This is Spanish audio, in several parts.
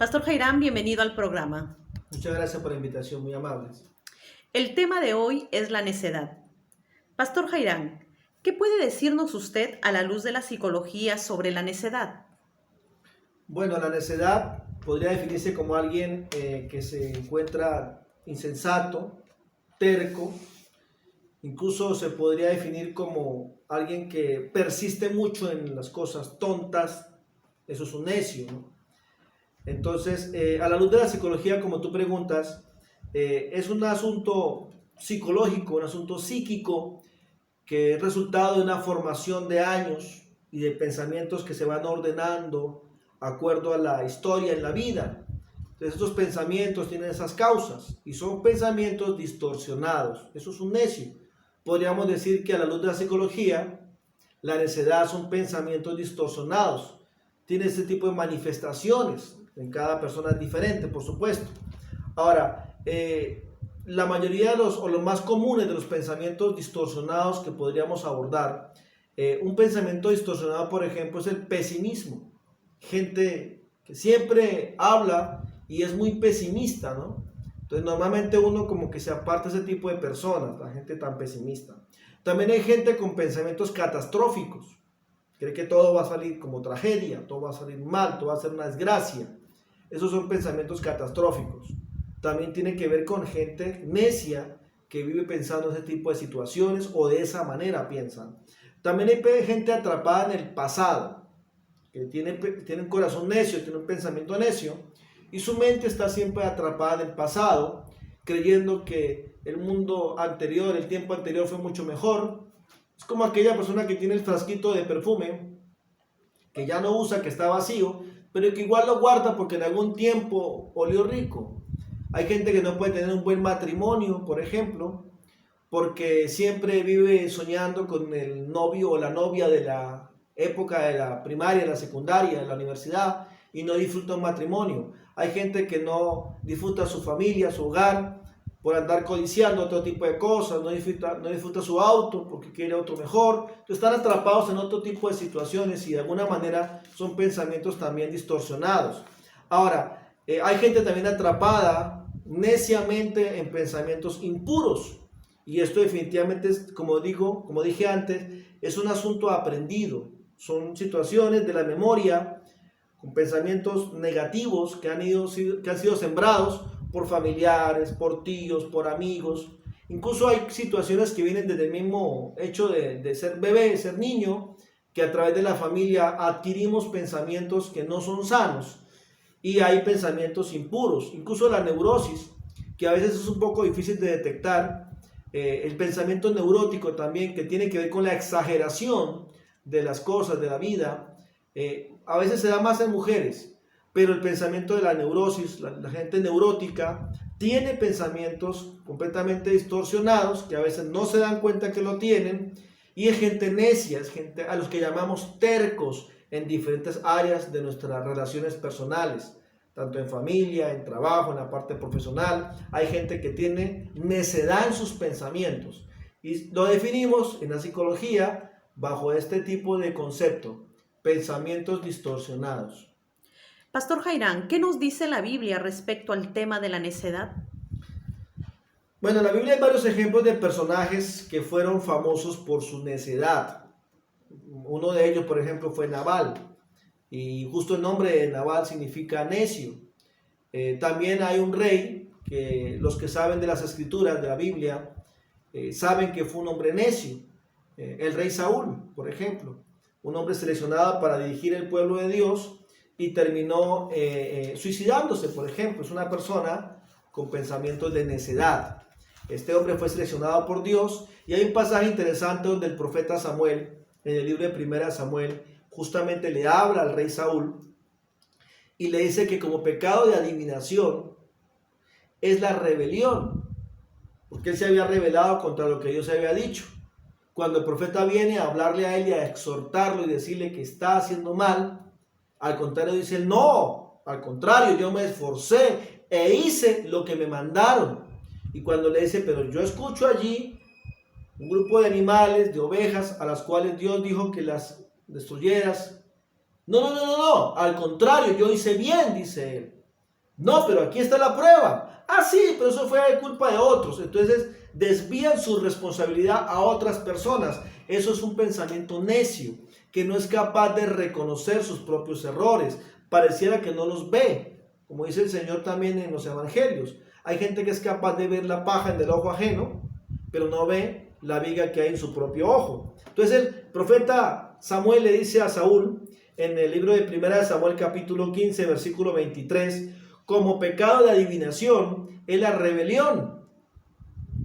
Pastor Jairán, bienvenido al programa. Muchas gracias por la invitación, muy amables. El tema de hoy es la necedad. Pastor Jairán, ¿qué puede decirnos usted a la luz de la psicología sobre la necedad? Bueno, la necedad podría definirse como alguien que se encuentra insensato, terco, incluso se podría definir como alguien que persiste mucho en las cosas tontas, eso es un necio, ¿no? Entonces, a la luz de la psicología, como tú preguntas, es un asunto psicológico, un asunto psíquico, que es resultado de una formación de años y de pensamientos que se van ordenando de acuerdo a la historia en la vida. Entonces estos pensamientos tienen esas causas y son pensamientos distorsionados. Eso es un necio. Podríamos decir que a la luz de la psicología, la necedad son pensamientos distorsionados. Tiene ese tipo de manifestaciones. En cada persona es diferente, por supuesto. Ahora, la mayoría de los más comunes de los pensamientos distorsionados que podríamos abordar, un pensamiento distorsionado, por ejemplo, es el pesimismo. Gente que siempre habla y es muy pesimista, ¿no? Entonces, normalmente uno como que se aparta de ese tipo de personas, la gente tan pesimista. También hay gente con pensamientos catastróficos. Cree que todo va a salir como tragedia, todo va a salir mal, todo va a ser una desgracia. Esos son pensamientos catastróficos. También tiene que ver con gente necia que vive pensando en ese tipo de situaciones o de esa manera piensan. También hay gente atrapada en el pasado, que tiene un corazón necio, tiene un pensamiento necio y su mente está siempre atrapada en el pasado, creyendo que el mundo anterior, el tiempo anterior fue mucho mejor. Es como aquella persona que tiene el frasquito de perfume, que ya no usa, que está vacío, pero que igual lo guarda porque en algún tiempo olió rico. Hay gente que no puede tener un buen matrimonio, por ejemplo, porque siempre vive soñando con el novio o la novia de la época de la primaria, de la secundaria, de la universidad, y no disfruta un matrimonio. Hay gente que no disfruta su familia, su hogar, por andar codiciando otro tipo de cosas, no disfruta su auto porque quiere otro mejor. Entonces están atrapados en otro tipo de situaciones y de alguna manera son pensamientos también distorsionados. Ahora, hay gente también atrapada neciamente en pensamientos impuros. Y esto definitivamente es, como dije antes, es un asunto aprendido. Son situaciones de la memoria con pensamientos negativos que han sido sembrados por familiares, por tíos, por amigos. Incluso hay situaciones que vienen desde el mismo hecho de ser bebé, ser niño, que a través de la familia adquirimos pensamientos que no son sanos y hay pensamientos impuros. Incluso la neurosis, que a veces es un poco difícil de detectar, el pensamiento neurótico también, que tiene que ver con la exageración de las cosas, de la vida, a veces se da más en mujeres, pero el pensamiento de la neurosis, la gente neurótica, tiene pensamientos completamente distorsionados, que a veces no se dan cuenta que lo tienen, y es gente necia, es gente a los que llamamos tercos en diferentes áreas de nuestras relaciones personales, tanto en familia, en trabajo, en la parte profesional. Hay gente que tiene necedad en sus pensamientos y lo definimos en la psicología bajo este tipo de concepto: pensamientos distorsionados. Pastor Jairán, ¿qué nos dice la Biblia respecto al tema de la necedad? Bueno, en la Biblia hay varios ejemplos de personajes que fueron famosos por su necedad. Uno de ellos, por ejemplo, fue Nabal, y justo el nombre de Nabal significa necio. También hay un rey que los que saben de las escrituras de la Biblia saben que fue un hombre necio. El rey Saúl, por ejemplo, un hombre seleccionado para dirigir el pueblo de Dios y terminó suicidándose, por ejemplo. Es una persona con pensamientos de necedad. Este hombre fue seleccionado por Dios y hay un pasaje interesante donde el profeta Samuel, en el libro de Primera Samuel, justamente le habla al rey Saúl y le dice que como pecado de adivinación es la rebelión, porque él se había rebelado contra lo que Dios había dicho. Cuando el profeta viene a hablarle a él y a exhortarlo y decirle que está haciendo mal, al contrario dice él: no, al contrario, yo me esforcé e hice lo que me mandaron. Y cuando le dice: pero yo escucho allí un grupo de animales, de ovejas, a las cuales Dios dijo que las destruyeras. No, al contrario, yo hice bien, dice él. No, pero aquí está la prueba. Ah, sí, pero eso fue culpa de otros. Entonces desvían su responsabilidad a otras personas. Eso es un pensamiento necio, que no es capaz de reconocer sus propios errores. Pareciera que no los ve, como dice el Señor también en los evangelios. Hay gente que es capaz de ver la paja en el ojo ajeno, pero no ve la viga que hay en su propio ojo. Entonces el profeta Samuel le dice a Saúl, en el libro de 1 Samuel capítulo 15, versículo 23, como pecado de adivinación es la rebelión,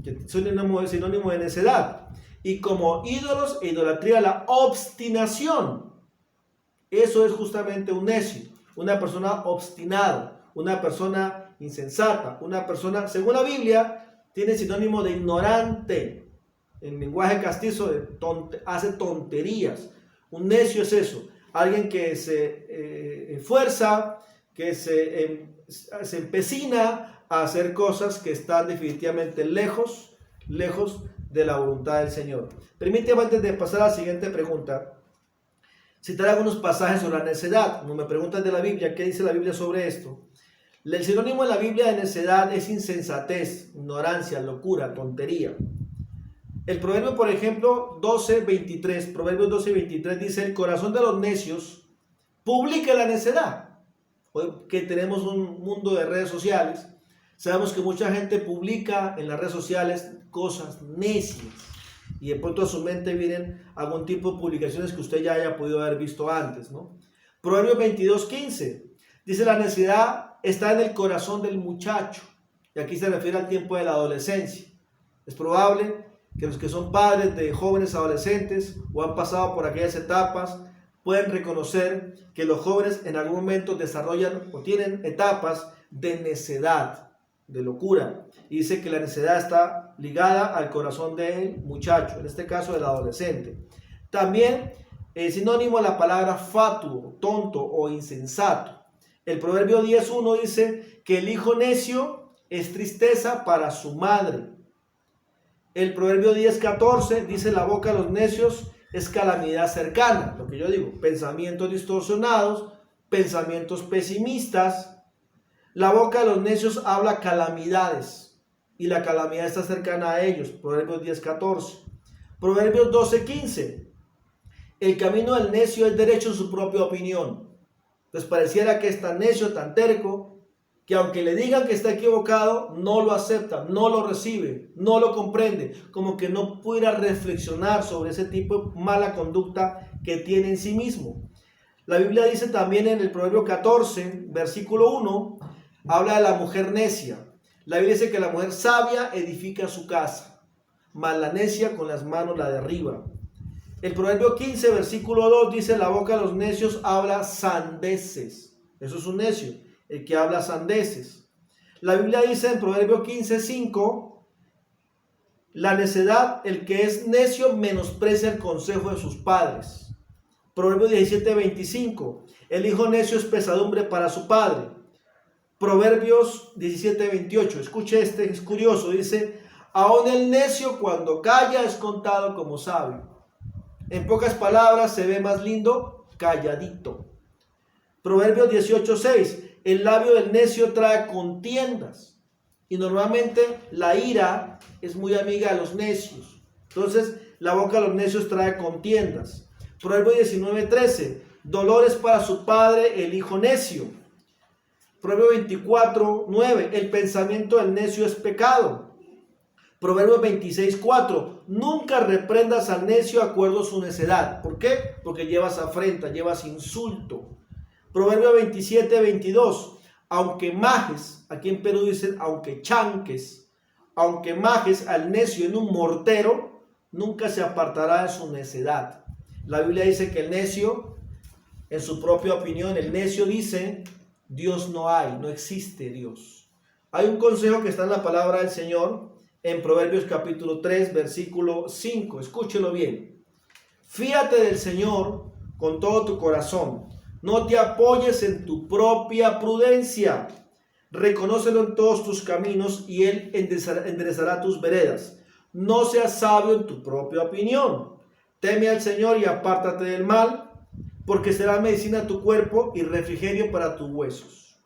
que es sinónimo de necedad, y como ídolos e idolatría la obstinación. Eso es justamente un necio, una persona obstinada, una persona insensata, una persona, según la Biblia, tiene sinónimo de ignorante, en lenguaje castizo hace tonterías. Un necio es eso, alguien que se esfuerza, que se empecina a hacer cosas que están definitivamente lejos de la voluntad del Señor. Permíteme, antes de pasar a la siguiente pregunta, citar algunos pasajes sobre la necedad. Como me preguntan de la Biblia, ¿qué dice la Biblia sobre esto? El sinónimo en la Biblia de necedad es insensatez, ignorancia, locura, tontería. El proverbio, por ejemplo, 12:23, Proverbios 12:23 dice: el corazón de los necios publica la necedad. Hoy que tenemos un mundo de redes sociales, sabemos que mucha gente publica en las redes sociales cosas necias, y de pronto a su mente vienen algún tipo de publicaciones que usted ya haya podido haber visto antes, ¿no? Proverbios 22:15 dice: la necedad está en el corazón del muchacho, y aquí se refiere al tiempo de la adolescencia. Es probable que los que son padres de jóvenes adolescentes o han pasado por aquellas etapas pueden reconocer que los jóvenes en algún momento desarrollan o tienen etapas de necedad, de locura. Y dice que la necedad está ligada al corazón del muchacho, en este caso del adolescente. También es sinónimo a la palabra fatuo, tonto o insensato. El proverbio 10:1 dice que el hijo necio es tristeza para su madre. El proverbio 10:14 dice: la boca de los necios es calamidad cercana. Lo que yo digo, pensamientos distorsionados, pensamientos pesimistas. La boca de los necios habla calamidades, y la calamidad está cercana a ellos. Proverbios 10:14. Proverbios 12:15. El camino del necio es derecho en su propia opinión. Entonces pareciera que es tan necio, tan terco, que aunque le digan que está equivocado, no lo acepta, no lo recibe, no lo comprende, como que no pudiera reflexionar sobre ese tipo de mala conducta que tiene en sí mismo. La Biblia dice también en el Proverbio 14, versículo 1, habla de la mujer necia. La Biblia dice que la mujer sabia edifica su casa, mas la necia con las manos la derriba. El Proverbio 15, versículo 2 dice: la boca de los necios habla sandeces. Eso es un necio, el que habla sandeces. La Biblia dice en Proverbio 15:5: la necedad, el que es necio menosprecia el consejo de sus padres. Proverbio 17:25: el hijo necio es pesadumbre para su padre. Proverbios 17:28, escuche este, es curioso, dice: aún el necio cuando calla es contado como sabio. En pocas palabras, se ve más lindo calladito. Proverbios 18:6: el labio del necio trae contiendas. Y normalmente la ira es muy amiga de los necios. Entonces, la boca de los necios trae contiendas. Proverbios 19:13: dolores para su padre el hijo necio. Proverbios 24:9: el pensamiento del necio es pecado. Proverbios 26:4: nunca reprendas al necio de acuerdo a su necedad. ¿Por qué? Porque llevas afrenta, llevas insulto. Proverbio 27:22: aunque majes, aquí en Perú dicen aunque chanques, aunque majes al necio en un mortero, nunca se apartará de su necedad. La Biblia dice que el necio, en su propia opinión, el necio dice: Dios no hay, no existe Dios. Hay un consejo que está en la palabra del Señor en Proverbios capítulo 3, versículo 5. Escúchelo bien. Fíate del Señor con todo tu corazón. No te apoyes en tu propia prudencia. Reconócelo en todos tus caminos y Él enderezará tus veredas. No seas sabio en tu propia opinión. Teme al Señor y apártate del mal, porque será medicina a tu cuerpo y refrigerio para tus huesos.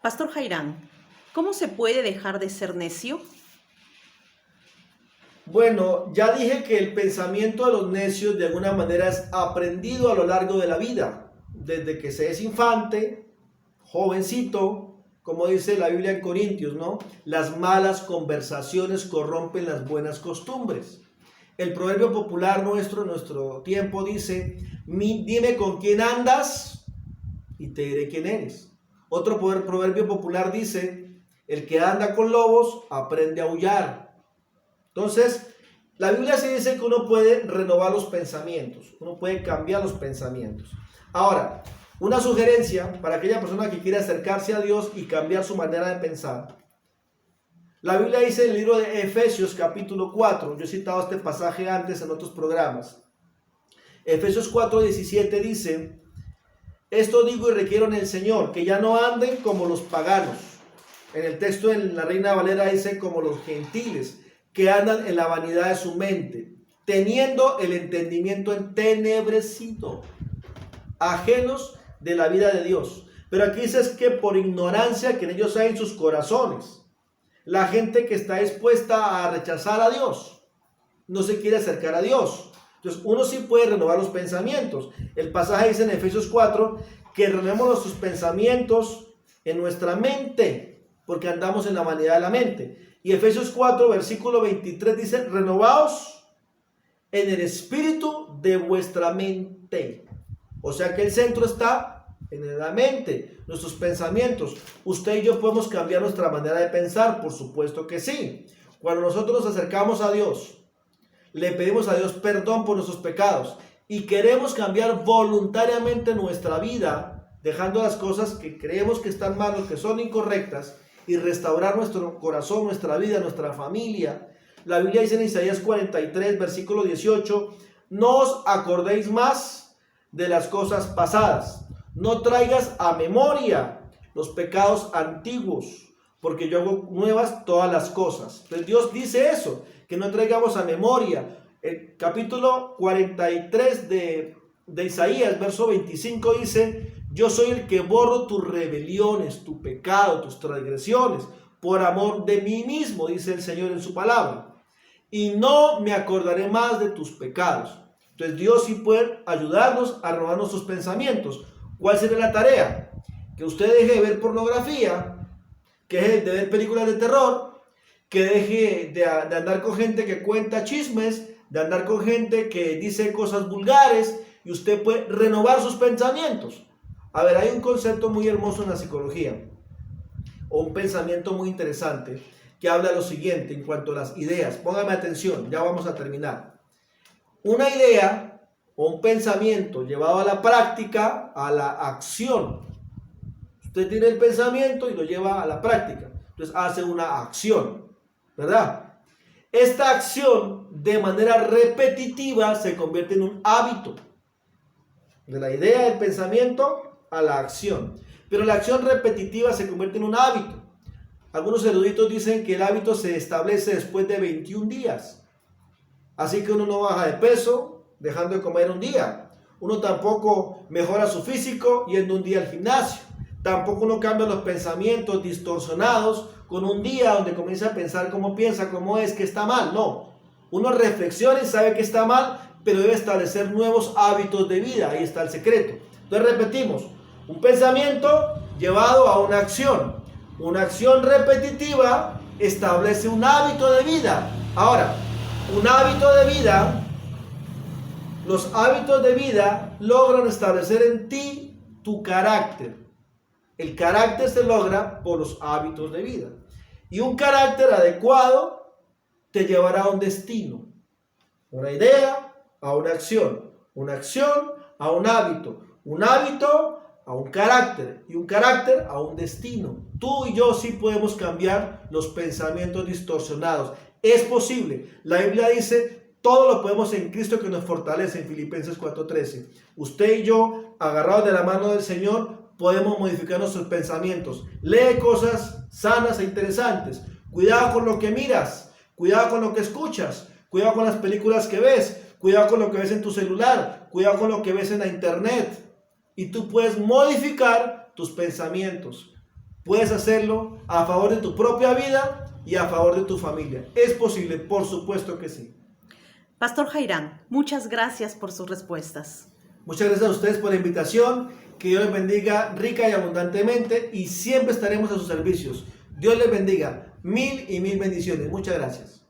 Pastor Jairán, ¿cómo se puede dejar de ser necio? Bueno, ya dije que el pensamiento de los necios de alguna manera es aprendido a lo largo de la vida, desde que se es infante, jovencito, como dice la Biblia en Corintios, ¿no? Las malas conversaciones corrompen las buenas costumbres. El proverbio popular nuestro, en nuestro tiempo, dice: dime con quién andas y te diré quién eres. Otro proverbio popular dice: el que anda con lobos aprende a aullar. Entonces, la Biblia sí dice que uno puede renovar los pensamientos, uno puede cambiar los pensamientos. Ahora, una sugerencia para aquella persona que quiere acercarse a Dios y cambiar su manera de pensar. La Biblia dice en el libro de Efesios capítulo 4, yo he citado este pasaje antes en otros programas. Efesios 4:17 dice: esto digo y requiero en el Señor, que ya no anden como los paganos. En el texto en la Reina Valera dice: como los gentiles, que andan en la vanidad de su mente, teniendo el entendimiento entenebrecido, ajenos de la vida de Dios. Pero aquí dice que por ignorancia que en ellos hay en sus corazones. La gente que está dispuesta a rechazar a Dios, no se quiere acercar a Dios. Entonces uno sí puede renovar los pensamientos. El pasaje dice en Efesios 4 que renovemos nuestros pensamientos en nuestra mente, porque andamos en la vanidad de la mente. Y Efesios 4, versículo 23 dice: renovaos en el espíritu de vuestra mente. O sea que el centro está en la mente, nuestros pensamientos. Usted y yo podemos cambiar nuestra manera de pensar, por supuesto que sí. Cuando nosotros nos acercamos a Dios, le pedimos a Dios perdón por nuestros pecados y queremos cambiar voluntariamente nuestra vida, dejando las cosas que creemos que están mal o que son incorrectas, y restaurar nuestro corazón, nuestra vida, nuestra familia. La Biblia dice en Isaías 43, versículo 18: no os acordéis más de las cosas pasadas, no traigas a memoria los pecados antiguos, porque yo hago nuevas todas las cosas. Entonces Dios dice eso, que no traigamos a memoria. El capítulo 43 de Isaías, verso 25 dice: yo soy el que borro tus rebeliones, tu pecado, tus transgresiones, por amor de mí mismo, dice el Señor en su palabra. Y no me acordaré más de tus pecados. Entonces Dios sí puede ayudarnos a renovar nuestros pensamientos. ¿Cuál sería la tarea? Que usted deje de ver pornografía, que deje de ver películas de terror, que deje de andar con gente que cuenta chismes, de andar con gente que dice cosas vulgares, y usted puede renovar sus pensamientos. A ver, hay un concepto muy hermoso en la psicología, o un pensamiento muy interesante, que habla lo siguiente en cuanto a las ideas. Póngame atención, ya vamos a terminar. Una idea o un pensamiento llevado a la práctica, a la acción. Usted tiene el pensamiento y lo lleva a la práctica. Entonces hace una acción, ¿verdad? Esta acción de manera repetitiva se convierte en un hábito. De la idea del pensamiento a la acción. Pero la acción repetitiva se convierte en un hábito. Algunos eruditos dicen que el hábito se establece después de 21 días. Así que uno no baja de peso dejando de comer un día. Uno tampoco mejora su físico yendo un día al gimnasio. Tampoco uno cambia los pensamientos distorsionados con un día donde comienza a pensar cómo piensa, cómo es, que está mal. No. Uno reflexiona y sabe que está mal, pero debe establecer nuevos hábitos de vida. Ahí está el secreto. Entonces repetimos. Un pensamiento llevado a una acción. Una acción repetitiva establece un hábito de vida. Ahora, un hábito de vida, los hábitos de vida logran establecer en ti tu carácter. El carácter se logra por los hábitos de vida. Y un carácter adecuado te llevará a un destino. Una idea a una acción a un hábito a un carácter y un carácter a un destino. Tú y yo sí podemos cambiar los pensamientos distorsionados. Es posible. La Biblia dice: todo lo podemos en Cristo que nos fortalece, en Filipenses 4:13. Usted y yo, agarrados de la mano del Señor, podemos modificar nuestros pensamientos. Lee cosas sanas e interesantes. Cuidado con lo que miras. Cuidado con lo que escuchas. Cuidado con las películas que ves. Cuidado con lo que ves en tu celular. Cuidado con lo que ves en la internet. Y tú puedes modificar tus pensamientos. Puedes hacerlo a favor de tu propia vida y a favor de tu familia. ¿Es posible? Por supuesto que sí. Pastor Jairán, muchas gracias por sus respuestas. Muchas gracias a ustedes por la invitación. Que Dios les bendiga rica y abundantemente y siempre estaremos a sus servicios. Dios les bendiga. Mil y mil bendiciones. Muchas gracias.